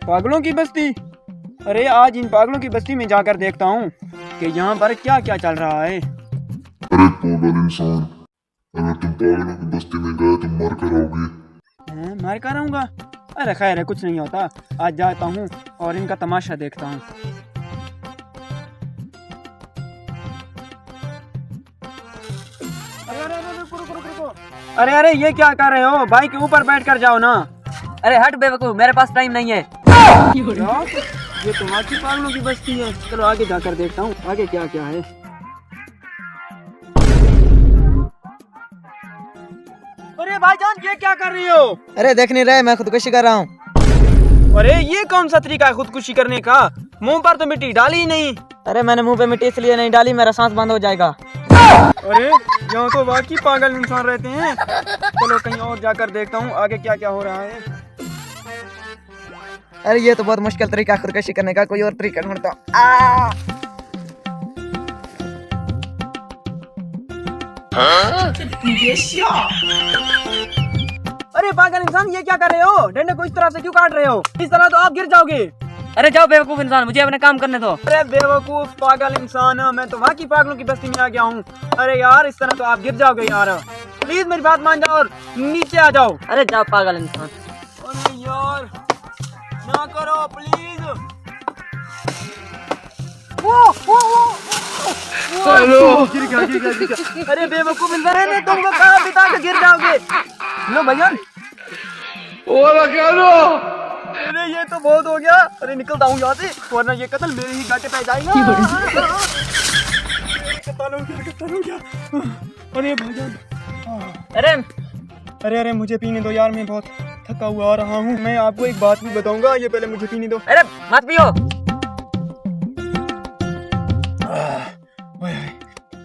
पागलों की बस्ती। अरे आज इन पागलों की बस्ती में जाकर देखता हूँ कि यहाँ पर क्या क्या चल रहा है। अरे पागल इंसान, अगर तुम पागलों की बस्ती में गए तो मर कर आओगे। मार कर आऊंगा? अरे खैर है, कुछ नहीं होता। आज जाता हूँ और इनका तमाशा देखता हूँ। अरे अरे ये क्या कर रहे हो? बाइक के ऊपर बैठ कर जाओ ना। अरे हट बेवकूफ, मेरे पास टाइम नहीं है। ये तुम्हारी पागलों की बस्ती है। चलो आगे जाकर देखता हूँ आगे क्या क्या है। अरे भाईजान ये क्या कर रही हो? अरे देख नहीं रहे, मैं खुदकुशी कर रहा हूँ। अरे ये कौन सा तरीका है खुदकुशी करने का? मुंह पर तो मिट्टी डाली ही नहीं। अरे मैंने मुंह पे मिट्टी इसलिए नहीं डाली, मेरा सांस बंद हो जाएगा। अरे यहाँ तो वाकई पागल इंसान रहते हैं। चलो कहीं और जाकर देखता हूँ आगे क्या क्या हो रहा है। अरे ये तो बहुत मुश्किल तरीका है खुदकुशी करने का, कोई और तरीका ढूंढता हूँ। अरे पागल इंसान ये क्या कर रहे हो? डंडे को इस तरह से क्यों काट रहे हो? इस तरह तो आप गिर जाओगे। अरे जाओ बेवकूफ इंसान, मुझे अपने काम करने दो। अरे बेवकूफ पागल इंसान, मैं तो वाकई पागलों की बस्ती में आ गया हूँ। अरे यार इस तरह तो आप गिर जाओगे यार। प्लीज मेरी बात मान जाओ और नीचे आ जाओ। अरे जाओ पागल इंसान। अरे यार ना करो प्लीज। हेलो गिर गया। अरे बेवकूफ इंसान, तुम लोग कहाँ बिता के गिर जाओगे? लो भैया अरे ये तो बहुत हो गया। अरे निकलता हूँ यहाँ से वरना ये कत्ल मेरे ही गाटे पे जाएगा। अरे भाईजान अरे अरे अरे मुझे पीने दो यार, मैं बहुत थका हुआ आ रहा हूँ। मैं आपको एक बात भी बताऊंगा, ये पहले मुझे पीने दो। अरे मत पियो।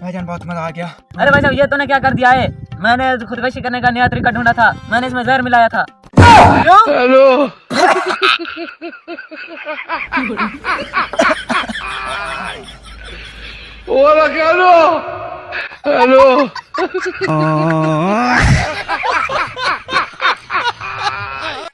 भाईजान बहुत मजा आ गया। अरे भाई साहब ये तूने क्या कर दिया है? मैंने खुदकुशी करने का नया तरीका ढूंढा था, मैंने इसमें जहर मिलाया था। Hello hello